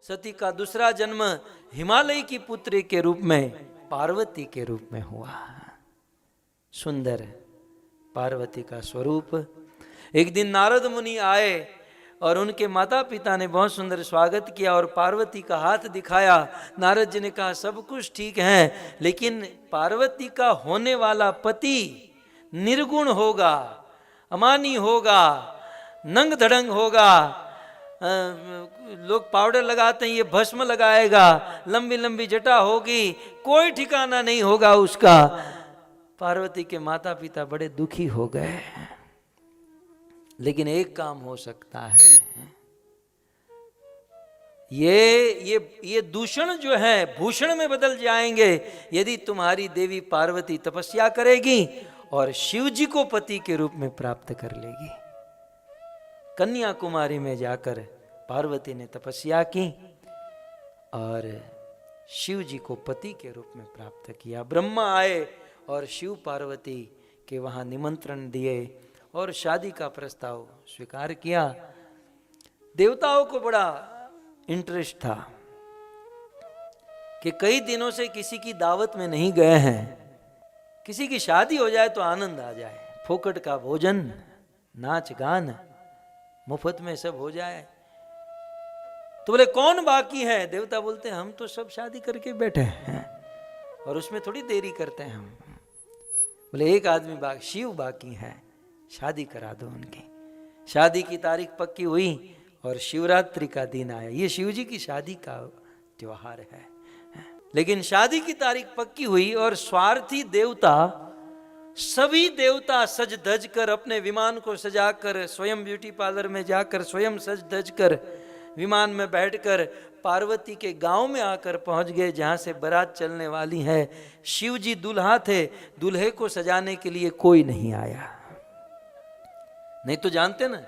सती का दूसरा जन्म हिमालय की पुत्री के रूप में पार्वती के रूप में हुआ। सुंदर पार्वती का स्वरूप। एक दिन नारद मुनि आए और उनके माता पिता ने बहुत सुंदर स्वागत किया और पार्वती का हाथ दिखाया। नारद जी ने कहा सब कुछ ठीक है, लेकिन पार्वती का होने वाला पति निर्गुण होगा, अमानी होगा, नंग धड़ंग होगा, लोग पाउडर लगाते हैं, ये भस्म लगाएगा, लंबी लंबी जटा होगी, कोई ठिकाना नहीं होगा उसका। पार्वती के माता पिता बड़े दुखी हो गए। लेकिन एक काम हो सकता है, ये दूषण जो है भूषण में बदल जाएंगे यदि तुम्हारी देवी पार्वती तपस्या करेगी और शिव जी को पति के रूप में प्राप्त कर लेगी। कन्याकुमारी में जाकर पार्वती ने तपस्या की और शिव जी को पति के रूप में प्राप्त किया। ब्रह्मा आए और शिव पार्वती के वहां निमंत्रण दिए और शादी का प्रस्ताव स्वीकार किया। देवताओं को बड़ा इंटरेस्ट था कि कई दिनों से किसी की दावत में नहीं गए हैं, किसी की शादी हो जाए तो आनंद आ जाए, फोकट का भोजन, नाच गान, मुफ्त में सब हो जाए। तो बोले कौन बाकी है? देवता बोलते हैं हम तो सब शादी करके बैठे हैं और उसमें थोड़ी देरी करते हैं हम। बोले एक आदमी बाकी, शिव बाकी है, शादी करा दो उनकी। शादी की तारीख पक्की हुई और शिवरात्रि का दिन आया। ये शिव जी की शादी का त्योहार है। लेकिन शादी की तारीख पक्की हुई और स्वार्थी देवता, सभी देवता सज धज कर अपने विमान को सजाकर स्वयं ब्यूटी पार्लर में जाकर स्वयं सज धज कर विमान में बैठकर पार्वती के गांव में आकर पहुंच गए जहां से बारात चलने वाली है। शिव जी दूल्हा थे, दूल्हे को सजाने के लिए कोई नहीं आया। नहीं तो जानते ना,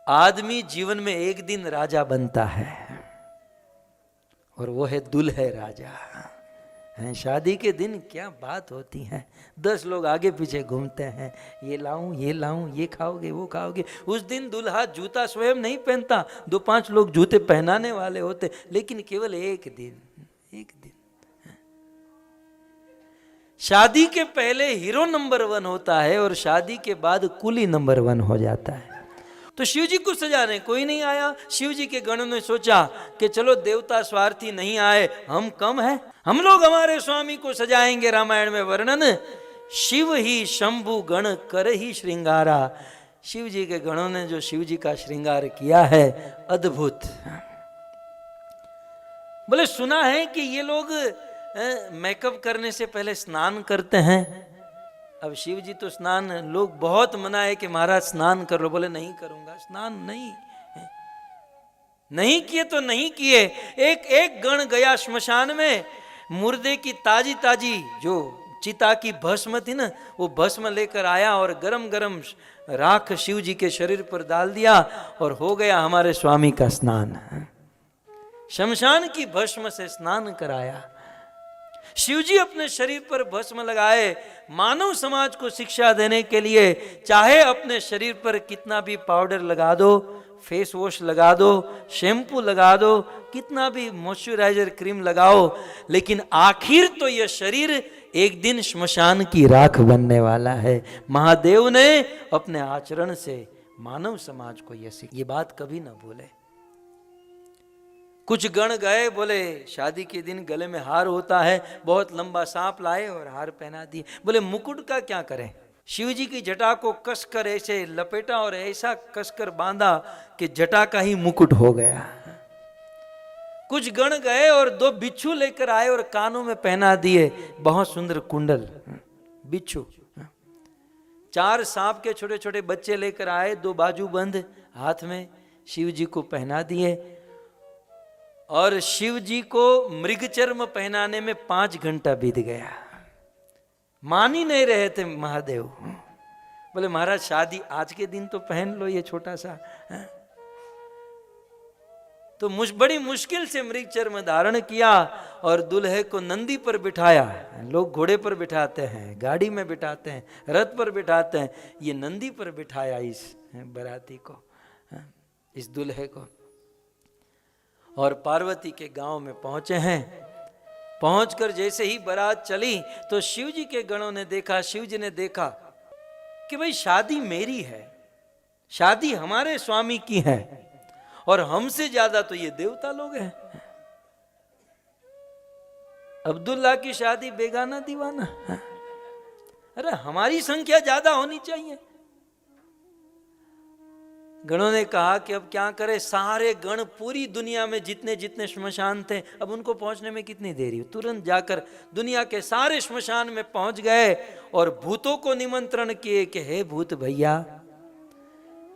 आदमी जीवन में एक दिन राजा बनता है और वो है दूल्हे राजा हैं। शादी के दिन क्या बात होती है, 10 लोग आगे पीछे घूमते हैं, ये लाऊं ये लाऊं, ये खाओगे वो खाओगे। उस दिन दूल्हा जूता स्वयं नहीं पहनता, 2-5 लोग जूते पहनाने वाले होते, लेकिन केवल एक दिन। शादी के पहले हीरो नंबर 1 होता है और शादी के बाद कुली नंबर 1 हो जाता है। तो शिव जी को सजाने कोई नहीं आया। शिव जी के गणों ने सोचा कि चलो देवता स्वार्थी नहीं आए, हम कम हैं, हम लोग हमारे स्वामी को सजाएंगे। रामायण में वर्णन, शिव ही शंभु गण कर ही श्रृंगारा। शिव जी के गणों ने जो शिव जी का श्रृंगार किया है, अद्भुत। बोले सुना है कि ये लोग मेकअप करने से पहले स्नान करते हैं। अब शिव जी तो स्नान, लोग बहुत मना है कि महाराज स्नान कर लो। बोले नहीं करूंगा स्नान, नहीं किए तो नहीं किए। एक गण गया श्मशान में, मुर्दे की ताजी ताजी जो चिता की भस्म थी ना, वो भस्म लेकर आया और गरम गरम राख शिव जी के शरीर पर डाल दिया और हो गया हमारे स्वामी का स्नान। शमशान की भस्म से स्नान कराया। शिव जी अपने शरीर पर भस्म लगाए, मानव समाज को शिक्षा देने के लिए। चाहे अपने शरीर पर कितना भी पाउडर लगा दो, फेस वॉश लगा दो, शैम्पू लगा दो, कितना भी मॉइस्चराइजर क्रीम लगाओ, लेकिन आखिर तो यह शरीर एक दिन श्मशान की राख बनने वाला है। महादेव ने अपने आचरण से मानव समाज को ये बात कभी ना भूले। कुछ गण गए, बोले शादी के दिन गले में हार होता है, बहुत लंबा सांप लाए और हार पहना दिए। बोले मुकुट का क्या करें? शिव जी की जटा को कसकर ऐसे लपेटा और ऐसा कसकर बांधा कि जटा का ही मुकुट हो गया। कुछ गण गए और 2 बिच्छू लेकर आए और कानों में पहना दिए, बहुत सुंदर कुंडल बिच्छू। 4 सांप के छोटे छोटे बच्चे लेकर आए, 2 बाजू बंद हाथ में शिव जी को पहना दिए और शिव जी को मृगचर्म पहनाने में 5 घंटा बीत गया। मान ही नहीं रहे थे महादेव। बोले महाराज शादी आज के दिन तो पहन लो ये छोटा सा। तो बड़ी मुश्किल से मृगचर्म धारण किया और दूल्हे को नंदी पर बिठाया। लोग घोड़े पर बिठाते हैं, गाड़ी में बिठाते हैं, रथ पर बिठाते हैं, ये नंदी पर बिठाया इस बराती को, इस दूल्हे को। और पार्वती के गांव में पहुंचे हैं। पहुंचकर जैसे ही बारात चली तो शिव जी के गणों ने देखा, शिव जी ने देखा कि भाई शादी मेरी है, शादी हमारे स्वामी की है, और हमसे ज्यादा तो ये देवता लोग हैं। अब्दुल्ला की शादी बेगाना दीवाना, अरे हमारी संख्या ज्यादा होनी चाहिए। गणों ने कहा कि अब क्या करें, सारे गण पूरी दुनिया में जितने जितने श्मशान थे, अब उनको पहुंचने में कितनी देरी हो, तुरंत जाकर दुनिया के सारे श्मशान में पहुंच गए और भूतों को निमंत्रण किए कि हे भूत भैया,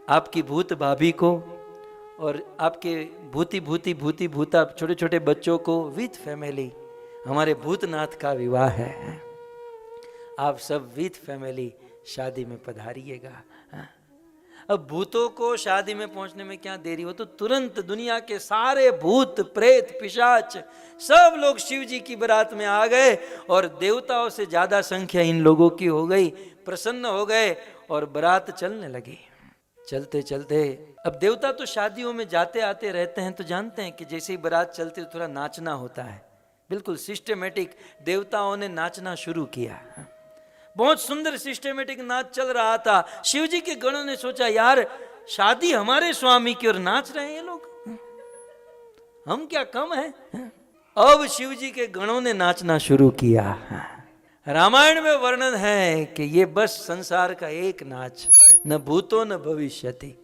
आपकी भूत भाभी को और आपके भूती भूती भूती भूता छोटे छोटे बच्चों को विथ फैमिली हमारे भूतनाथ का विवाह है, आप सब विथ फैमिली शादी में पधारिएगा। अब भूतों को शादी में पहुंचने में क्या देरी हो, तो तुरंत दुनिया के सारे भूत प्रेत पिशाच सब लोग शिव जी की बारात में आ गए और देवताओं से ज्यादा संख्या इन लोगों की हो गई। प्रसन्न हो गए और बारात चलने लगी। चलते चलते, अब देवता तो शादियों में जाते आते रहते हैं, तो जानते हैं कि जैसे ही बारात चलती है थोड़ा नाचना होता है। बिल्कुल सिस्टेमेटिक देवताओं ने नाचना शुरू किया। बहुत सुंदर सिस्टेमेटिक नाच चल रहा था। शिव जी के गणों ने सोचा, यार शादी हमारे स्वामी की और नाच रहे हैं ये लोग, हम क्या कम हैं? अब शिव जी के गणों ने नाचना शुरू किया। रामायण में वर्णन है कि ये बस संसार का एक नाच, न भूतो न भविष्यति।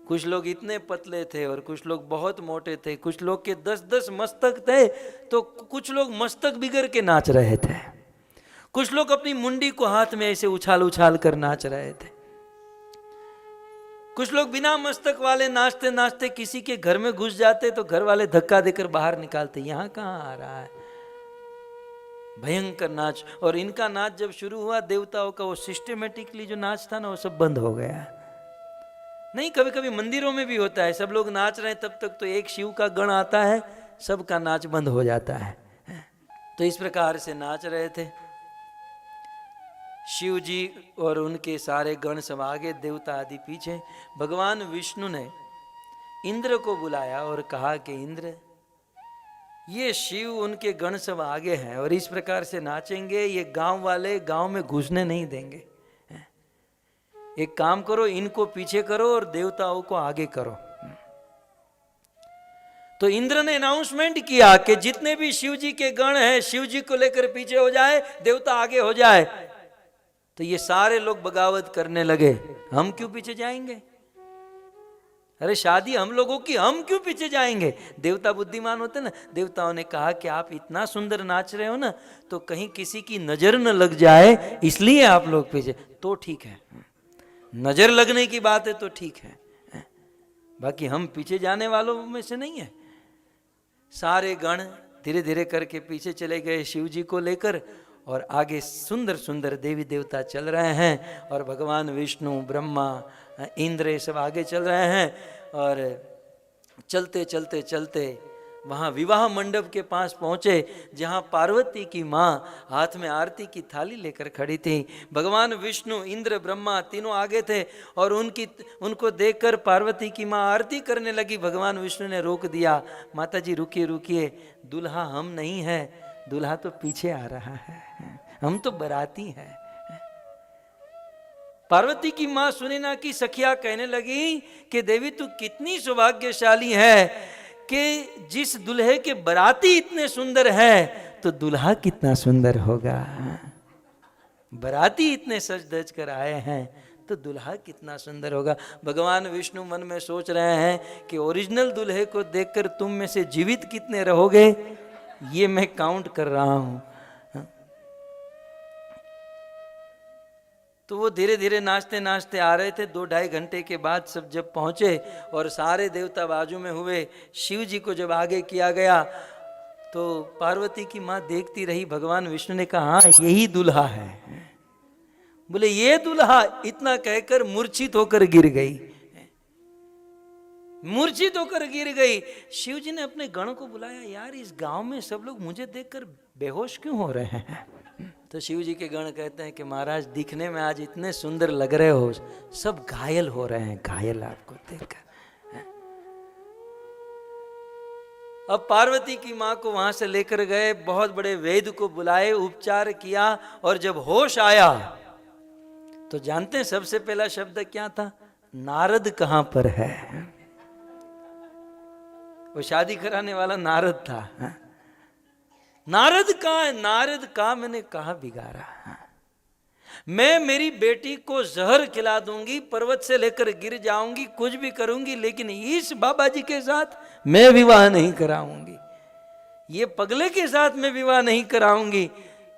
कुछ लोग इतने पतले थे और कुछ लोग बहुत मोटे थे, कुछ लोग के 10-10 मस्तक थे, तो कुछ लोग मस्तक बिगड़ के नाच रहे थे, कुछ लोग अपनी मुंडी को हाथ में ऐसे उछाल उछाल कर नाच रहे थे, कुछ लोग बिना मस्तक वाले नाचते नाचते किसी के घर में घुस जाते तो घर वाले धक्का देकर बाहर निकालते, यहाँ कहाँ आ रहा है, भयंकर नाच। और इनका नाच जब शुरू हुआ, देवताओं का वो सिस्टेमेटिकली जो नाच था ना, वो सब बंद हो गया। नहीं, कभी कभी मंदिरों में भी होता है, सब लोग नाच रहे हैं तब तक तो एक शिव का गण आता है, सबका नाच बंद हो जाता है। तो इस प्रकार से नाच रहे थे शिव जी और उनके सारे गण सब आगे, देवता आदि पीछे। भगवान विष्णु ने इंद्र को बुलाया और कहा कि इंद्र, ये शिव उनके गण सब आगे हैं और इस प्रकार से नाचेंगे, ये गांव वाले गांव में घुसने नहीं देंगे। एक काम करो, इनको पीछे करो और देवताओं को आगे करो। तो इंद्र ने अनाउंसमेंट किया कि जितने भी शिव जी के गण हैं, शिव जी को लेकर पीछे हो जाए, देवता आगे हो जाए। तो ये सारे लोग बगावत करने लगे, हम क्यों पीछे जाएंगे, अरे शादी हम लोगों की, हम क्यों पीछे जाएंगे। देवता बुद्धिमान होते ना, देवताओं ने कहा कि आप इतना सुंदर नाच रहे हो ना, तो कहीं किसी की नजर न लग जाए, इसलिए आप लोग पीछे। तो ठीक है, नजर लगने की बात है तो ठीक है, बाकी हम पीछे जाने वालों में से नहीं है। सारे गण धीरे धीरे करके पीछे चले गए शिव जी को लेकर, और आगे सुंदर सुंदर देवी देवता चल रहे हैं, और भगवान विष्णु, ब्रह्मा, इंद्र ये सब आगे चल रहे हैं। और चलते चलते चलते वहाँ विवाह मंडप के पास पहुँचे, जहाँ पार्वती की माँ हाथ में आरती की थाली लेकर खड़ी थी। भगवान विष्णु, इंद्र, ब्रह्मा तीनों आगे थे, और उनको देखकर पार्वती की माँ आरती करने लगी। भगवान विष्णु ने रोक दिया, माता जी रुकिए रुकिए, दूल्हा हम नहीं है, दूल्हा तो पीछे आ रहा है, हम तो बाराती हैं। पार्वती की माँ सुनैना की सखिया कहने लगी कि देवी तू कितनी सौभाग्यशाली है कि जिस दूल्हे के बाराती इतने सुंदर हैं, तो दूल्हा कितना सुंदर होगा। बाराती इतने सज धज कर आए हैं तो दूल्हा कितना सुंदर होगा। भगवान विष्णु मन में सोच रहे हैं कि ओरिजिनल दूल्हे को देखकर तुम में से जीवित कितने रहोगे, ये मैं काउंट कर रहा हूं। तो वो धीरे धीरे नाचते नाचते आ रहे थे। 2-2.5 घंटे के बाद सब जब पहुंचे और सारे देवता बाजू में हुए, शिव जी को जब आगे किया गया, तो पार्वती की माँ देखती रही। भगवान विष्णु ने कहा, हाँ यही दूल्हा है। बोले ये दूल्हा, इतना कहकर मूर्छित होकर गिर गई, मूर्छित होकर गिर गई। शिव जी ने अपने गण को बुलाया, यार इस गांव में सब लोग मुझे देखकर बेहोश क्यों हो रहे हैं। तो शिव जी के गण कहते हैं कि महाराज दिखने में आज इतने सुंदर लग रहे हो, सब घायल हो रहे हैं, घायल आपको देखकर। अब पार्वती की माँ को वहां से लेकर गए, बहुत बड़े वैद्य को बुलाए, उपचार किया, और जब होश आया तो जानते हैं सबसे पहला शब्द क्या था? नारद कहां पर है? वो शादी कराने वाला नारद था। नारद कहां है? नारद का मैंने कहा बिगाड़ा? मैं मेरी बेटी को जहर खिला दूंगी, पर्वत से लेकर गिर जाऊंगी, कुछ भी करूंगी, लेकिन इस बाबा जी के साथ मैं विवाह नहीं कराऊंगी, ये पगले के साथ मैं विवाह नहीं कराऊंगी।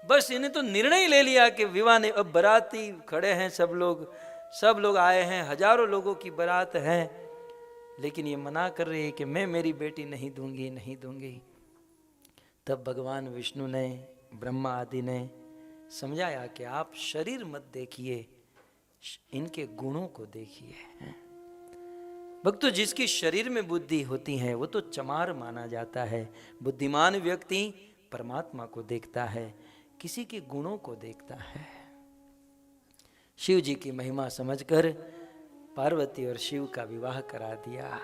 बस इन्हें तो निर्णय ले लिया कि विवाह नहीं। अब बाराती खड़े हैं, सब लोग आए हैं, हजारों लोगों की बारात है, लेकिन ये मना कर रही है कि मैं मेरी बेटी नहीं दूंगी, नहीं दूंगी। तब भगवान विष्णु ने, ब्रह्मा आदि ने समझाया कि आप शरीर मत देखिए, इनके गुणों को देखिए। भक्तों, जिसकी शरीर में बुद्धि होती है वो तो चमार माना जाता है। बुद्धिमान व्यक्ति परमात्मा को देखता है, किसी के गुणों को देखता है। शिव जी की महिमा समझकर पार्वती और शिव का विवाह करा दिया।